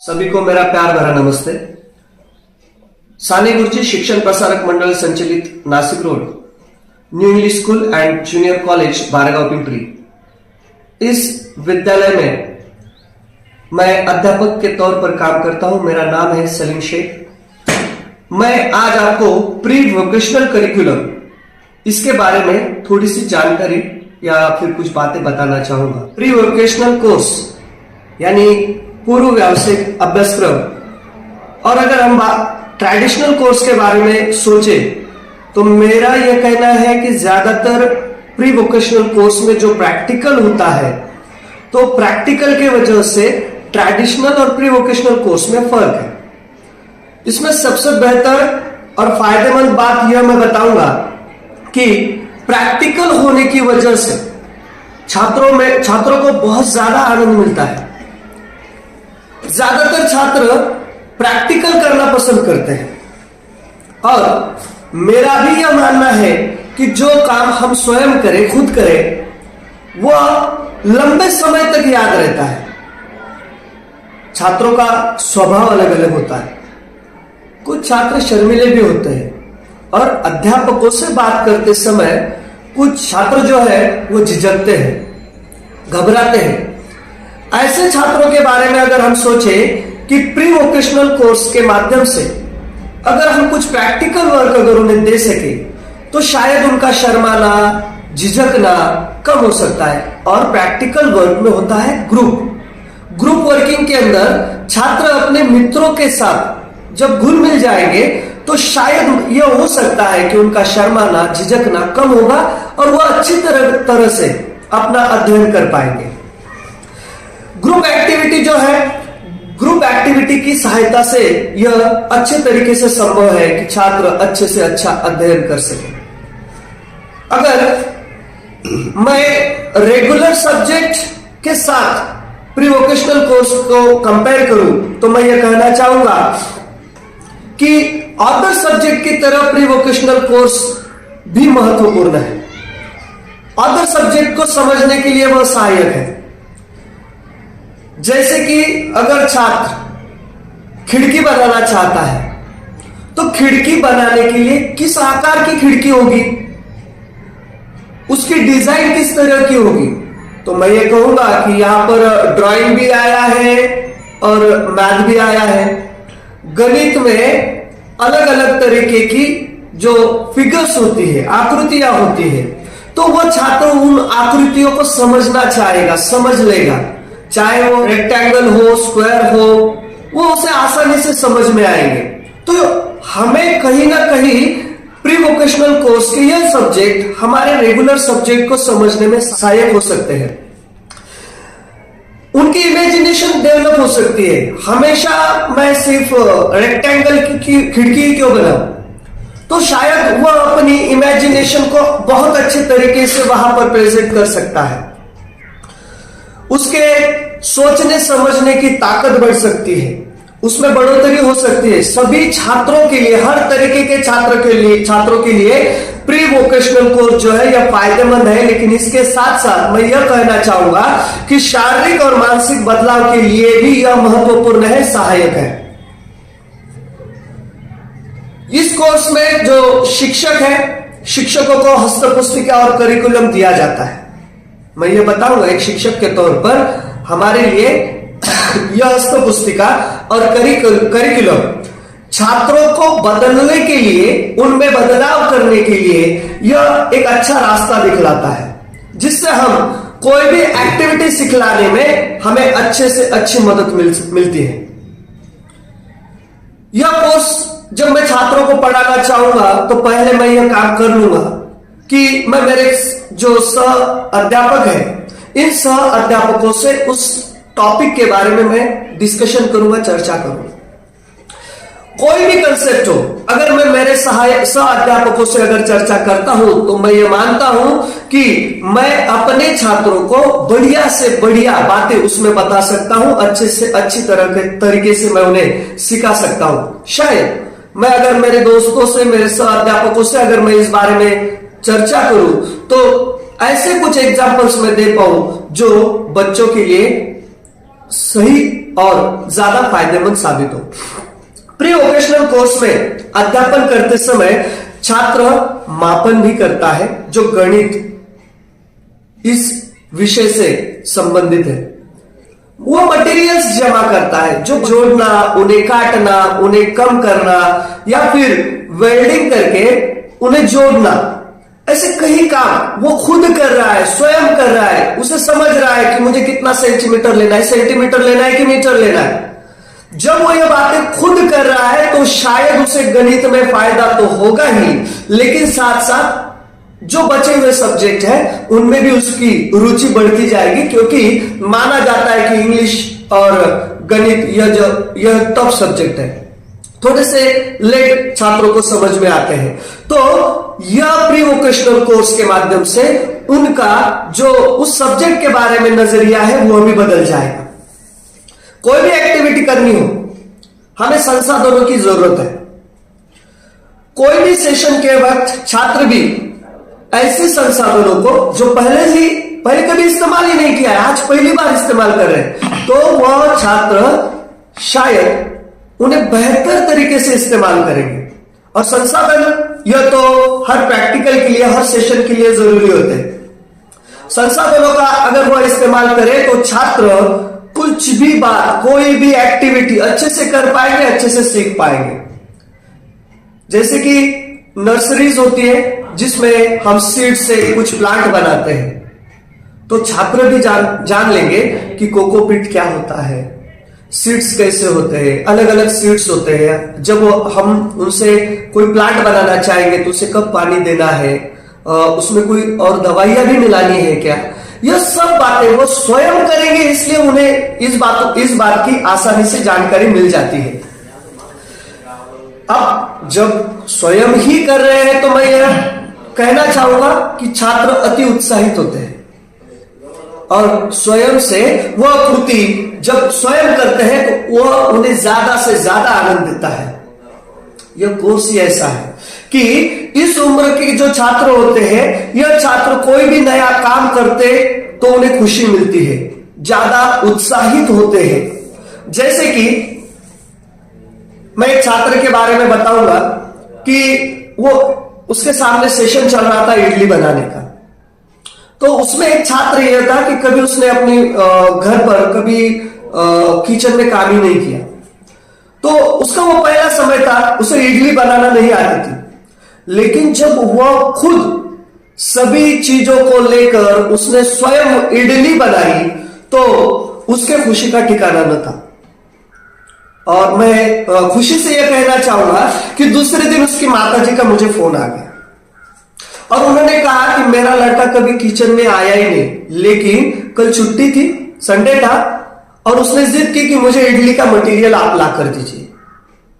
सभी को मेरा प्यार भरा नमस्ते। साने गुरुजी शिक्षण प्रसारक मंडल संचालित Nashik road new English school and junior college Bargaon Pimpri, इस विद्यालय में मैं अध्यापक के तौर पर काम करता हूं। मेरा नाम है सलीम शेख। मैं आज आपको प्री वोकेशनल करिकुलम इसके बारे में थोड़ी सी जानकारी या फिर कुछ बातें बताना चाहूंगा। प्री वोकेशनल कोर्स यानी पूर्व व्यावसायिक अभ्यासक्रम। और अगर हम ट्रेडिशनल कोर्स के बारे में सोचे तो मेरा यह कहना है कि ज्यादातर प्री वोकेशनल कोर्स में जो प्रैक्टिकल होता है, तो प्रैक्टिकल के वजह से ट्रेडिशनल और प्री वोकेशनल कोर्स में फर्क है। इसमें सबसे बेहतर और फायदेमंद बात यह मैं बताऊंगा कि प्रैक्टिकल होने की वजह से छात्रों को बहुत ज्यादा आनंद मिलता है। ज्यादातर छात्र प्रैक्टिकल करना पसंद करते हैं और मेरा भी यह मानना है कि जो काम हम स्वयं करें, खुद करें, वह लंबे समय तक याद रहता है। छात्रों का स्वभाव अलग अलग होता है। कुछ छात्र शर्मीले भी होते हैं और अध्यापकों से बात करते समय कुछ छात्र जो है वो झिझकते हैं, घबराते हैं। ऐसे छात्रों के बारे में अगर हम सोचें कि प्री वोकेशनल कोर्स के माध्यम से अगर हम कुछ प्रैक्टिकल वर्क अगर उन्हें दे सके तो शायद उनका शर्माना, झिझकना कम हो सकता है। और प्रैक्टिकल वर्क में होता है ग्रुप वर्किंग के अंदर छात्र अपने मित्रों के साथ जब घुल मिल जाएंगे तो शायद यह हो सकता है कि उनका शर्माना, झिझकना कम होगा और वह अच्छी तरह से अपना अध्ययन कर पाएंगे। ग्रुप एक्टिविटी जो है, ग्रुप एक्टिविटी की सहायता से यह अच्छे तरीके से संभव है कि छात्र अच्छे से अच्छा अध्ययन कर सके। अगर मैं रेगुलर सब्जेक्ट के साथ प्री वोकेशनल कोर्स को कंपेयर करूं तो मैं यह कहना चाहूंगा कि अदर सब्जेक्ट की तरह प्री वोकेशनल कोर्स भी महत्वपूर्ण है। अदर सब्जेक्ट को समझने के लिए वह सहायक है। जैसे कि अगर छात्र खिड़की बनाना चाहता है तो खिड़की बनाने के लिए किस आकार की खिड़की होगी, उसकी डिजाइन किस तरह की होगी, तो मैं ये कहूंगा कि यहां पर ड्राइंग भी आया है और मैथ भी आया है। गणित में अलग अलग तरीके की जो फिगर्स होती है, आकृतियां होती है, तो वह छात्र उन आकृतियों को समझना चाहेगा, समझ लेगा। चाहे वो रेक्टेंगल हो, स्क्वायर हो, वो उसे आसानी से समझ में आएंगे। तो हमें कहीं ना कहीं प्री वोकेशनल कोर्स के यह सब्जेक्ट हमारे रेगुलर सब्जेक्ट को समझने में सहायक हो सकते हैं। उनकी इमेजिनेशन डेवलप हो सकती है। हमेशा मैं सिर्फ रेक्टेंगल की खिड़की क्यों बनाऊं, तो शायद वह अपनी इमेजिनेशन को बहुत अच्छे तरीके से वहां पर प्रेजेंट कर सकता है। उसके सोचने समझने की ताकत बढ़ सकती है, उसमें बढ़ोतरी हो सकती है। सभी छात्रों के लिए, हर तरीके के छात्रों के लिए प्री वोकेशनल कोर्स जो है यह फायदेमंद है। लेकिन इसके साथ साथ मैं यह कहना चाहूंगा कि शारीरिक और मानसिक बदलाव के लिए भी यह महत्वपूर्ण है, सहायक है। इस कोर्स में जो शिक्षक है, शिक्षकों को हस्तपुस्तिका और करिकुलम दिया जाता है। मैं ये बताऊंगा एक शिक्षक के तौर पर हमारे लिए यह हस्तपुस्तिका और करिकुलम छात्रों को बदलने के लिए, उनमें बदलाव करने के लिए यह एक अच्छा रास्ता दिखलाता है, जिससे हम कोई भी एक्टिविटी सिखलाने में हमें अच्छे से अच्छी मदद मिलती है। यह कोर्स जब मैं छात्रों को पढ़ाना चाहूंगा तो पहले मैं यह काम कर लूंगा कि मैं मेरे जो सह अध्यापक है, इन सह अध्यापकों से उस टॉपिक के बारे में मैं डिस्कशन करूंगा, चर्चा करूंगा। कोई भी कंसेप्ट हो, अगर मैं मेरे सह अध्यापकों से अगर चर्चा करता हूं तो मैं ये मानता हूं कि मैं अपने छात्रों को बढ़िया से बढ़िया बातें उसमें बता सकता हूं, अच्छे से अच्छी तरह के तरीके से मैं उन्हें सिखा सकता हूं। शायद मैं अगर मेरे दोस्तों से, मेरे सह अध्यापकों से अगर मैं इस बारे में चर्चा करूं तो ऐसे कुछ एग्जाम्पल्स मैं दे पाऊं जो बच्चों के लिए सही और ज्यादा फायदेमंद साबित हो। प्री वोकेशनल कोर्स में अध्यापन करते समय छात्र मापन भी करता है जो गणित इस विषय से संबंधित है। वो मटेरियल्स जमा करता है जो जोड़ना, उन्हें काटना, उन्हें कम करना या फिर वेल्डिंग करके उन्हें जोड़ना, ऐसे कई काम वो खुद कर रहा है, स्वयं कर रहा है। उसे समझ रहा है कि मुझे कितना सेंटीमीटर लेना है, सेंटीमीटर लेना है कि मीटर लेना है। जब वो ये बातें खुद कर रहा है तो शायद उसे गणित में फायदा तो होगा ही, लेकिन साथ साथ जो बचे हुए सब्जेक्ट है उनमें भी उसकी रुचि बढ़ती जाएगी, क्योंकि माना जाता है कि इंग्लिश और गणित यह टॉप सब्जेक्ट है, थोड़े से लेट छात्रों को समझ में आते हैं। तो यह प्री वोकेशनल कोर्स के माध्यम से उनका जो उस सब्जेक्ट के बारे में नजरिया है वो भी बदल जाएगा। कोई भी एक्टिविटी करनी हो, हमें संसाधनों की जरूरत है। कोई भी सेशन के वक्त छात्र भी ऐसे संसाधनों को जो पहले कभी इस्तेमाल ही नहीं किया है, आज पहली बार इस्तेमाल कर रहे हैं, तो वह छात्र शायद उन्हें बेहतर तरीके से इस्तेमाल करेंगे। और संसाधन यह तो हर प्रैक्टिकल के लिए, हर सेशन के लिए जरूरी होते हैं। संसाधनों का अगर वह इस्तेमाल करे तो छात्र कुछ भी बात, कोई भी एक्टिविटी अच्छे से कर पाएंगे, अच्छे से सीख पाएंगे। जैसे कि नर्सरीज होती है जिसमें हम सीड से कुछ प्लांट बनाते हैं, तो छात्र भी जान लेंगे कि कोकोपीट क्या होता है, सीड्स कैसे होते हैं, अलग अलग सीड्स होते हैं। जब हम उनसे कोई प्लांट बनाना चाहेंगे तो उसे कब पानी देना है, उसमें कोई और दवाइयां भी मिलानी है क्या, यह सब बातें वो स्वयं करेंगे, इसलिए उन्हें इस बात की आसानी से जानकारी मिल जाती है। अब जब स्वयं ही कर रहे हैं तो मैं यह कहना चाहूंगा कि छात्र अति उत्साहित होते हैं और स्वयं से वह कृति जब स्वयं करते हैं तो वह उन्हें ज्यादा से ज्यादा आनंद देता है। यह कोर्स ही ऐसा है कि इस उम्र के जो छात्र होते हैं, यह छात्र कोई भी नया काम करते तो उन्हें खुशी मिलती है, ज्यादा उत्साहित होते हैं। जैसे कि मैं एक छात्र के बारे में बताऊंगा कि वो उसके सामने सेशन चल रहा था इडली बनाने का, तो उसमें एक छात्र यह था कि कभी उसने अपनी घर पर कभी किचन में काम ही नहीं किया, तो उसका वो पहला समय था, उसे इडली बनाना नहीं आती थी। लेकिन जब वह खुद सभी चीजों को लेकर उसने स्वयं इडली बनाई तो उसके खुशी का ठिकाना न था। और मैं खुशी से यह कहना चाहूंगा कि दूसरे दिन उसकी माताजी का मुझे फोन आ गया और उन्होंने कहा कि मेरा लड़का कभी किचन में आया ही नहीं, लेकिन कल छुट्टी थी, संडे था, और उसने जिद की कि मुझे इडली का मटेरियल आप ला कर दीजिए।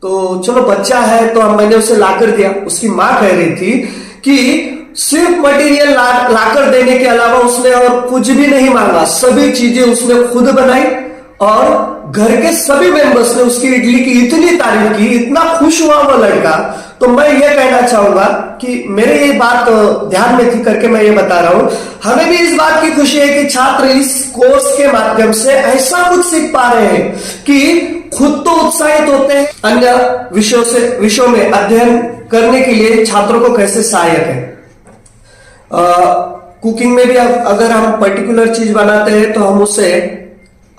तो चलो बच्चा है तो मैंने उसे लाकर दिया। उसकी मां कह रही थी कि सिर्फ मटेरियल लाकर देने के अलावा उसने और कुछ भी नहीं मांगा, सभी चीजें उसने खुद बनाई और घर के सभी मेंबर्स ने उसकी इडली की इतनी तारीफ की, इतना खुश हुआ वो लड़का। तो मैं ये कहना चाहूंगा कि मेरे ये बात ध्यान में थी करके मैं ये बता रहा हूं, हमें भी इस बात की खुशी है कि छात्र इस कोर्स के माध्यम से ऐसा कुछ सीख पा रहे हैं कि खुद तो उत्साहित होते हैं, अन्य विषयों में अध्ययन करने के लिए छात्रों को कैसे सहायक है। कुकिंग में भी अगर हम पर्टिकुलर चीज बनाते हैं तो हम उसे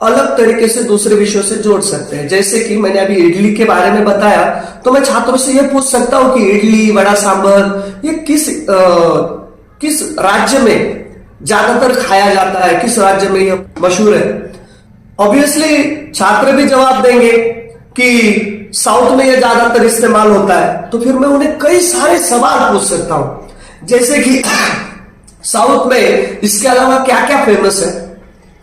अलग तरीके से दूसरे विषयों से जोड़ सकते हैं। जैसे कि मैंने अभी इडली के बारे में बताया, तो मैं छात्रों से यह पूछ सकता हूं कि इडली, वड़ा, सांभर ये किस राज्य में ज्यादातर खाया जाता है, किस राज्य में यह मशहूर है। ऑब्वियसली छात्र भी जवाब देंगे कि साउथ में यह ज्यादातर इस्तेमाल होता है। तो फिर मैं उन्हें कई सारे सवाल पूछ सकता हूं, जैसे कि साउथ में इसके अलावा क्या क्या फेमस है,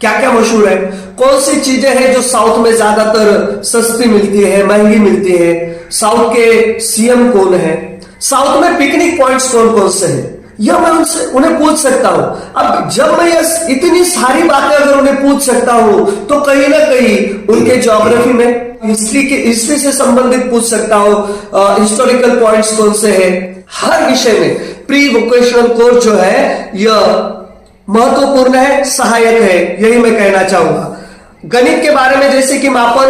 क्या क्या मशहूर है, कौन सी चीजें हैं जो साउथ में ज्यादातर सस्ती मिलती है, महंगी मिलती है, साउथ के सीएम कौन है, साउथ में पिकनिक पॉइंट्स कौन कौन से हैं, यह मैं उन्हें पूछ सकता हूं। अब जब मैं इतनी सारी बातें अगर उन्हें पूछ सकता हूं तो कहीं ना कहीं उनके ज्योग्राफी में हिस्ट्री से संबंधित पूछ सकता हूं, हिस्टोरिकल पॉइंट्स कौन से हैं। हर विषय में प्री वोकेशनल कोर्स जो है यह महत्वपूर्ण है, सहायक है, यही मैं कहना चाहूंगा। गणित के बारे में जैसे कि मापन,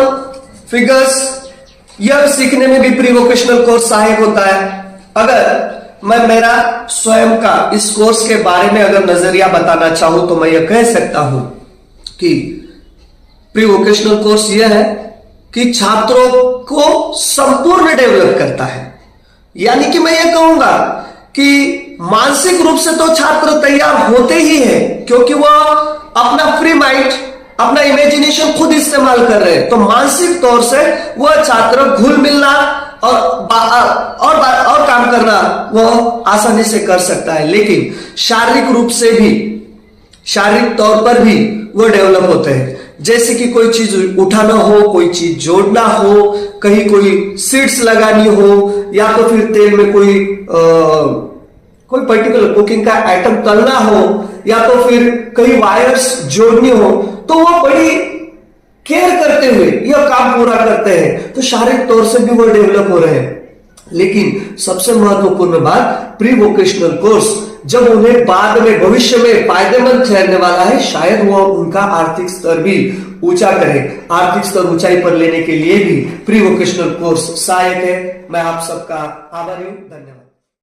फिगर्स, यह सीखने में भी प्री वोकेशनल कोर्स सहायक होता है। अगर मैं मेरा स्वयं का इस कोर्स के बारे में अगर नजरिया बताना चाहूं तो मैं यह कह सकता हूं कि प्री वोकेशनल कोर्स यह है कि छात्रों को संपूर्ण डेवलप करता है। यानी कि मैं यह कहूंगा कि मानसिक रूप से तो छात्र तैयार होते ही है, क्योंकि वह अपना फ्री माइंड, अपना इमेजिनेशन खुद इस्तेमाल कर रहे हैं, तो मानसिक तौर से वह छात्र घुल मिलना और काम करना वह आसानी से कर सकता है। लेकिन शारीरिक रूप से भी, शारीरिक तौर पर भी वह डेवलप होते हैं। जैसे कि कोई चीज उठाना हो, कोई चीज जोड़ना हो, कहीं कोई सीड्स लगानी हो, या तो फिर तेल में कोई पर्टिकुलर कुकिंग का आइटम तलना हो, या तो फिर कहीं वायर्स जोड़नी हो, तो वो बड़ी केयर करते हुए यह काम पूरा करते हैं। तो शारीरिक तौर से भी वो डेवलप हो रहे हैं। लेकिन सबसे महत्वपूर्ण बात, प्री वोकेशनल कोर्स जब उन्हें बाद में भविष्य में फायदेमंद ठहरने वाला है, शायद वो उनका आर्थिक स्तर भी ऊंचा करे। आर्थिक स्तर ऊंचाई पर लेने के लिए भी प्री वोकेशनल कोर्स सहायक है। मैं आप सबका आभारी हूं। धन्यवाद।